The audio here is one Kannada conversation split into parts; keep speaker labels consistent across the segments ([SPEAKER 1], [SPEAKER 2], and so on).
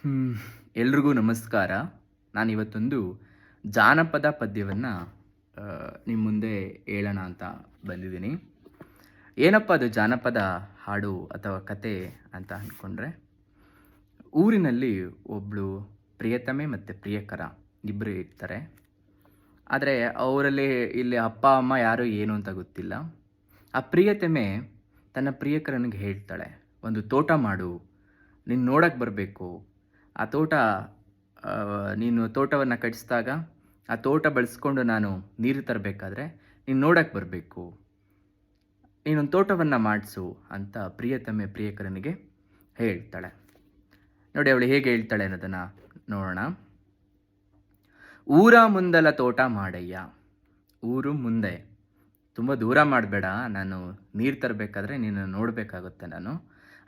[SPEAKER 1] ಹ್ಮ್. ಎಲ್ರಿಗೂ ನಮಸ್ಕಾರ. ನಾನಿವತ್ತೊಂದು ಜಾನಪದ ಪದ್ಯವನ್ನು ನಿಮ್ಮ ಮುಂದೆ ಹೇಳೋಣ ಅಂತ ಬಂದಿದ್ದೀನಿ. ಏನಪ್ಪ ಅದು ಜಾನಪದ ಹಾಡು ಅಥವಾ ಕತೆ ಅಂತ ಅಂದ್ಕೊಂಡ್ರೆ, ಊರಿನಲ್ಲಿ ಒಬ್ಬಳು ಪ್ರಿಯತಮೆ ಮತ್ತು ಪ್ರಿಯಕರ ಇಬ್ಬರು ಇರ್ತಾರೆ. ಆದರೆ ಅವರಲ್ಲಿ ಇಲ್ಲಿ ಅಪ್ಪ ಅಮ್ಮ ಯಾರು ಏನು ಅಂತ ಗೊತ್ತಿಲ್ಲ. ಆ ಪ್ರಿಯತಮೆ ತನ್ನ ಪ್ರಿಯಕರನಿಗೆ ಹೇಳ್ತಾಳೆ, ಒಂದು ತೋಟ ಮಾಡು, ನೀನು ನೋಡಕ್ಕೆ ಬರಬೇಕು. ಆ ತೋಟ ನೀನು ತೋಟವನ್ನು ಕಟ್ಟಿಸಿದಾಗ ಆ ತೋಟ ಬಳಸ್ಕೊಂಡು ನಾನು ನೀರು ತರಬೇಕಾದ್ರೆ ನೀನು ನೋಡಕ್ಕೆ ಬರಬೇಕು, ನೀನೊಂದು ತೋಟವನ್ನು ಮಾಡಿಸು ಅಂತ ಪ್ರಿಯತಮೆ ಪ್ರಿಯಕರನಿಗೆ ಹೇಳ್ತಾಳೆ. ನೋಡಿ ಅವಳು ಹೇಗೆ ಹೇಳ್ತಾಳೆ ಅನ್ನೋದನ್ನು ನೋಡೋಣ. ಊರ ಮುಂದಲ ತೋಟ ಮಾಡಯ್ಯ. ಊರು ಮುಂದೆ, ತುಂಬ ದೂರ ಮಾಡಬೇಡ, ನಾನು ನೀರು ತರಬೇಕಾದ್ರೆ ನೀನು ನೋಡಬೇಕಾಗುತ್ತೆ ನಾನು.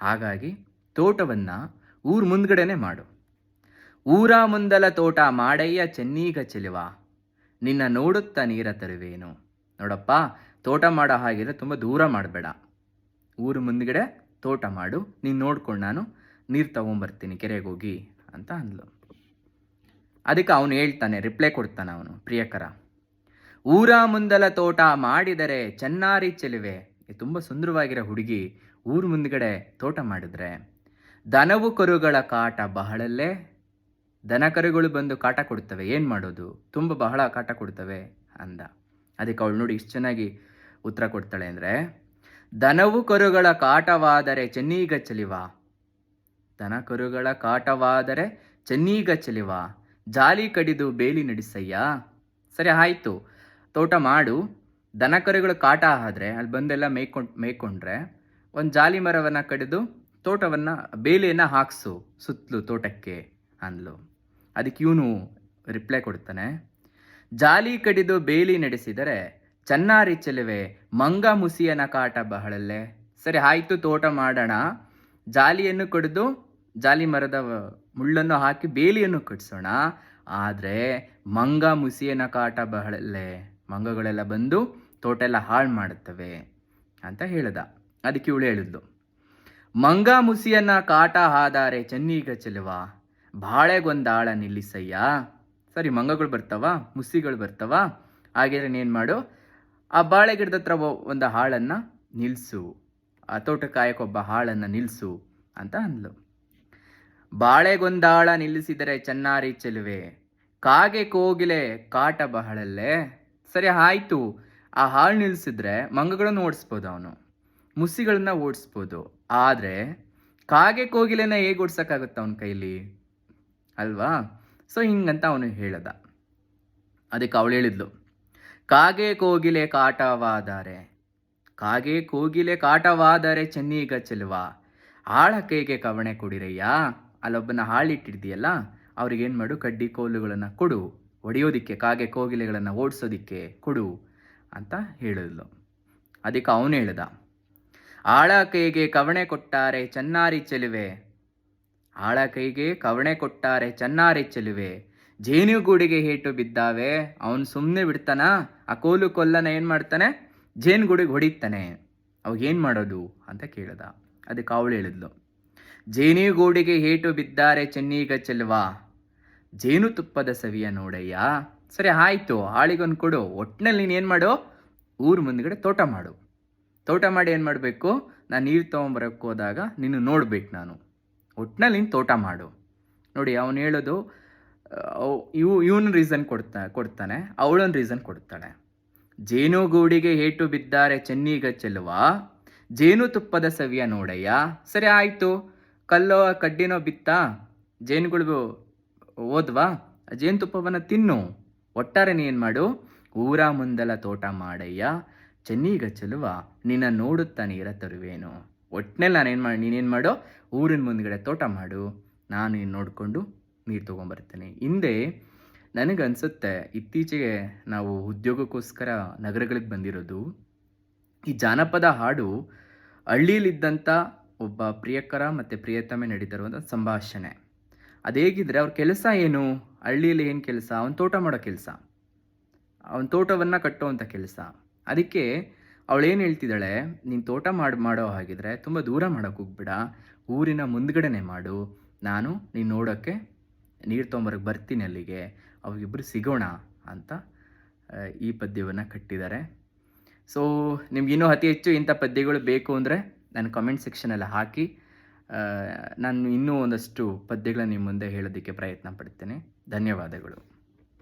[SPEAKER 1] ಹಾಗಾಗಿ ತೋಟವನ್ನು ಊರ ಮುಂದ್ಗಡೆನೆ ಮಾಡು. ಊರ ಮುಂದಲ ತೋಟ ಮಾಡಯ್ಯ ಚೆನ್ನೀಗ ಚೆಲುವ, ನಿನ್ನ ನೋಡುತ್ತಾ ನೀರ ತರುವೇನು. ನೋಡಪ್ಪ, ತೋಟ ಮಾಡೋ ಹಾಗಿದ್ರೆ ತುಂಬ ದೂರ ಮಾಡಬೇಡ, ಊರು ಮುಂದ್ಗಡೆ ತೋಟ ಮಾಡು, ನೀನು ನೋಡ್ಕೊಂಡು ನಾನು ನೀರು ತಗೊಂಬರ್ತೀನಿ ಕೆರೆಗೆ ಹೋಗಿ ಅಂತ ಅಂದ್ಲು. ಅದಕ್ಕೆ ಅವನು ಹೇಳ್ತಾನೆ, ರಿಪ್ಲೈ ಕೊಡ್ತಾನೆ ಅವನು ಪ್ರಿಯಕರ. ಊರ ಮುಂದಲ ತೋಟ ಮಾಡಿದರೆ ಚೆನ್ನಾರಿ ಚೆಲುವೆ. ತುಂಬ ಸುಂದರವಾಗಿರೋ ಹುಡುಗಿ ಊರು ಮುಂದ್ಗಡೆ ತೋಟ ಮಾಡಿದ್ರೆ ದನವು ಕರುಗಳ ಕಾಟ ಬಹಳಲ್ಲೇ. ದನ ಕರುಗಳು ಬಂದು ಕಾಟ ಕೊಡ್ತವೆ, ಏನು ಮಾಡೋದು, ತುಂಬ ಬಹಳ ಕಾಟ ಕೊಡ್ತವೆ ಅಂದ. ಅದಕ್ಕೆ ಅವಳು ನೋಡಿ ಇಷ್ಟು ಚೆನ್ನಾಗಿ ಉತ್ತರ ಕೊಡ್ತಾಳೆ ಅಂದರೆ, ದನವು ಕರುಗಳ ಕಾಟವಾದರೆ ಚೆನ್ನೀಗ ಚೆಲಿವ. ದನ ಕರುಗಳ ಕಾಟವಾದರೆ ಚೆನ್ನೀಗ ಚೆಲಿವ, ಜಾಲಿ ಕಡಿದು ಬೇಲಿ ನಡೆಸಯ್ಯ. ಸರಿ ಆಯಿತು, ತೋಟ ಮಾಡು, ದನ ಕರುಗಳ ಕಾಟ ಆದ್ರೆ ಅಲ್ಲಿ ಬಂದೆಲ್ಲ ಮೇಯ್ಕೊಂಡ್ರೆ ಒಂದು ಜಾಲಿ ಮರವನ್ನು ಕಡಿದು ತೋಟವನ್ನು ಬೇಲಿಯನ್ನು ಹಾಕ್ಸು ಸುತ್ತಲೂ ತೋಟಕ್ಕೆ ಅಂದ್ಲು. ಅದಕ್ಕೆ ಇವನು ರಿಪ್ಲೈ ಕೊಡ್ತಾನೆ, ಜಾಲಿ ಕಡಿದು ಬೇಲಿ ನಡೆಸಿದರೆ ಚೆನ್ನಾರಿ ಚೆಲುವೆ, ಮಂಗ ಮುಸಿಯನ ಕಾಟ ಬಹಳಲ್ಲೇ. ಸರಿ ಆಯಿತು, ತೋಟ ಮಾಡೋಣ, ಜಾಲಿಯನ್ನು ಕಡಿದು ಜಾಲಿ ಮರದ ಮುಳ್ಳನ್ನು ಹಾಕಿ ಬೇಲಿಯನ್ನು ಕಟ್ಸೋಣ, ಆದರೆ ಮಂಗ ಮುಸಿಯನ ಕಾಟ ಬಹಳಲ್ಲೇ, ಮಂಗಗಳೆಲ್ಲ ಬಂದು ತೋಟ ಎಲ್ಲ ಹಾಳು ಮಾಡುತ್ತವೆ ಅಂತ ಹೇಳ್ದ. ಅದಕ್ಕೆ ಇವಳು ಹೇಳಿದ್ಲು, ಮಂಗ ಮುಸಿಯನ್ನ ಕಾಟ ಹಾದಾರೆ ಚೆನ್ನೀಗ ಚೆಲುವ, ಬಾಳೆಗೊಂದಾಳ ನಿಲ್ಲಿಸಯ್ಯ. ಸರಿ, ಮಂಗಗಳು ಬರ್ತಾವ, ಮುಸಿಗಳು ಬರ್ತಾವ, ಹಾಗಿದ್ರೆ ನೀನು ಮಾಡು, ಆ ಬಾಳೆ ಗಿಡದ ಹತ್ರ ಒಂದು ಹಾಳನ್ನು ನಿಲ್ಲಿಸು, ಆ ತೋಟಕ್ಕಾಯಕ್ಕೊಬ್ಬ ಹಾಳನ್ನು ನಿಲ್ಲಿಸು ಅಂತ ಅಂದ್ಲು. ಬಾಳೆಗೊಂದಾಳ ನಿಲ್ಲಿಸಿದರೆ ಚೆನ್ನಾರಿ ಚೆಲುವೆ, ಕಾಗೆ ಕೋಗಿಲೆ ಕಾಟ ಬಹಳಲ್ಲೇ. ಸರಿ ಆಯಿತು, ಆ ಹಾಳು ನಿಲ್ಲಿಸಿದ್ರೆ ಮಂಗಗಳನ್ನು ಓಡಿಸ್ಬೋದು, ಅವನು ಮುಸಿಗಳನ್ನ ಓಡಿಸ್ಬೋದು, ಆದರೆ ಕಾಗೆ ಕೋಗಿಲೆನ ಹೇಗೆ ಓಡ್ಸೋಕ್ಕಾಗುತ್ತೆ ಅವನ ಕೈಲಿ ಅಲ್ವಾ? ಸೊ ಹಿಂಗಂತ ಅವನು ಹೇಳ್ದ. ಅದಕ್ಕೆ ಅವಳು ಹೇಳಿದ್ಲು, ಕಾಗೆ ಕೋಗಿಲೆ ಕಾಟವಾದರೆ, ಕಾಗೆ ಕೋಗಿಲೆ ಕಾಟವಾದರೆ ಚೆನ್ನೀಗ ಚೆಲುವ, ಆಳ ಕೈಗೆ ಕವಣೆ ಕೊಡಿರಯ್ಯ. ಅಲ್ಲೊಬ್ಬನ ಹಾಳಿಟ್ಟಿರ್ದೆಯಲ್ಲ, ಅವ್ರಿಗೇನು ಮಾಡು, ಕಡ್ಡಿ ಕೋಲುಗಳನ್ನು ಕೊಡು, ಹೊಡೆಯೋದಿಕ್ಕೆ, ಕಾಗೆ ಕೋಗಿಲೆಗಳನ್ನು ಓಡಿಸೋದಿಕ್ಕೆ ಕೊಡು ಅಂತ ಹೇಳಿದ್ಲು. ಅದಕ್ಕೆ ಅವನು ಹೇಳ್ದ, ಆಳ ಕೈಗೆ ಕವಣೆ ಕೊಟ್ಟಾರೆ ಚೆನ್ನಾರಿ ಚೆಲುವೆ, ಆಳ ಕೈಗೆ ಕವಣೆ ಕೊಟ್ಟಾರೆ ಚೆನ್ನಾರಿ ಚೆಲುವೆ, ಜೇನುಗೂಡಿಗೆ ಹೇಟು ಬಿದ್ದಾವೆ. ಅವನು ಸುಮ್ಮನೆ ಬಿಡ್ತಾನ, ಆ ಕೋಲು ಕೊಲ್ಲನ ಏನು ಮಾಡ್ತಾನೆ, ಜೇನುಗೂಡಿಗೆ ಹೊಡಿತಾನೆ, ಅವಾಗೇನು ಮಾಡೋದು ಅಂತ ಕೇಳ್ದ. ಅದಕ್ಕೆ ಅವಳು ಹೇಳಿದ್ಲು, ಜೇನುಗೂಡಿಗೆ ಹೇಟು ಬಿದ್ದಾರೆ ಚೆನ್ನೀಗ ಚೆಲುವ, ಜೇನುತುಪ್ಪದ ಸವಿಯ ನೋಡಯ್ಯ. ಸರಿ ಆಯಿತು, ಆಳಿಗೊಂದು ಕೊಡು, ಒಟ್ಟಿನಲ್ಲಿ ನೀನು ಏನು ಮಾಡು, ಊರು ಮುಂದ್ಗಡೆ ತೋಟ ಮಾಡು, ತೋಟ ಮಾಡಿ ಏನು ಮಾಡಬೇಕು, ನಾನು ನೀರು ತೊಗೊಂಬರಕ್ಕೆ ಹೋದಾಗ ನೀನು ನೋಡ್ಬೇಕು, ನಾನು ಒಟ್ಟಿನಲ್ಲಿ ನೀನು ತೋಟ ಮಾಡು. ನೋಡಿ ಅವನು ಹೇಳೋದು, ಇವನು ರೀಸನ್ ಕೊಡ್ತಾನೆ, ಅವಳೊಂದು ರೀಸನ್ ಕೊಡ್ತಾಳೆ. ಜೇನುಗೂಡಿಗೆ ಹೇಟು ಬಿದ್ದಾರೆ ಚೆನ್ನೀಗ ಚೆಲುವ, ಜೇನುತುಪ್ಪದ ಸವಿಯ ನೋಡಯ್ಯ. ಸರಿ ಆಯಿತು, ಕಲ್ಲೋ ಕಡ್ಡಿನೋ ಬಿತ್ತ, ಜೇನುಗಳು ಓದ್ವಾ, ಜೇನುತುಪ್ಪವನ್ನು ತಿನ್ನು, ಒಟ್ಟಾರೆ ನೀನು ಮಾಡು, ಊರ ಮುಂದಲ ತೋಟ ಮಾಡಯ್ಯ ಚೆನ್ನೀಗ ಚೆಲುವ, ನಿನ್ನ ನೋಡುತ್ತಾ ನೀರ ತರುವೇನು. ಒಟ್ಟಿನಲ್ಲಿ ನೀನೇನು ಮಾಡು, ಊರಿನ ಮುಂದ್ಗಡೆ ತೋಟ ಮಾಡು, ನಾನು ನೀನು ನೋಡಿಕೊಂಡು ನೀರು ತೊಗೊಂಬರ್ತೀನಿ. ಹಿಂದೆ ನನಗನ್ಸುತ್ತೆ, ಇತ್ತೀಚೆಗೆ ನಾವು ಉದ್ಯೋಗಕ್ಕೋಸ್ಕರ ನಗರಗಳಿಗೆ ಬಂದಿರೋದು. ಈ ಜಾನಪದ ಹಾಡು ಹಳ್ಳಿಯಲ್ಲಿದ್ದಂಥ ಒಬ್ಬ ಪ್ರಿಯಕರ ಮತ್ತು ಪ್ರಿಯತಮೆ ನಡೀತಿರುವಂಥ ಸಂಭಾಷಣೆ. ಅದೇಗಿದ್ರೆ ಅವ್ರ ಕೆಲಸ ಏನು, ಹಳ್ಳಿಯಲ್ಲಿ ಏನು ಕೆಲಸ, ಅವನ ತೋಟ ಮಾಡೋ ಕೆಲಸ, ಅವನ ತೋಟವನ್ನು ಕಟ್ಟುವಂಥ ಕೆಲಸ. ಅದಕ್ಕೆ ಅವಳೇನು ಹೇಳ್ತಿದ್ದಾಳೆ, ನೀನು ತೋಟ ಮಾಡೋ ಹಾಗಿದ್ರೆ ತುಂಬ ದೂರ ಮಾಡೋಕ್ಕೆ ಹೋಗ್ಬೇಡ, ಊರಿನ ಮುಂದ್ಗಡೆನೆ ಮಾಡು, ನಾನು ನೀನು ನೋಡೋಕ್ಕೆ ನೀರು ತೊಗೊಂಬರಕ್ಕೆ ಬರ್ತೀನಿ ಅಲ್ಲಿಗೆ, ಅವಾಗಿಬ್ಬರು ಸಿಗೋಣ ಅಂತ ಈ ಪದ್ಯವನ್ನು ಕಟ್ಟಿದ್ದಾರೆ. ಸೊ ನಿಮ್ಗಿನ್ನೂ ಅತಿ ಹೆಚ್ಚು ಇಂಥ ಪದ್ಯಗಳು ಬೇಕು ಅಂದರೆ ನನ್ನ ಕಮೆಂಟ್ ಸೆಕ್ಷನಲ್ಲಿ ಹಾಕಿ, ನಾನು ಇನ್ನೂ ಒಂದಷ್ಟು ಪದ್ಯಗಳನ್ನ ನಿಮ್ಮ ಮುಂದೆ ಹೇಳೋದಕ್ಕೆ ಪ್ರಯತ್ನ ಪಡ್ತೇನೆ. ಧನ್ಯವಾದಗಳು.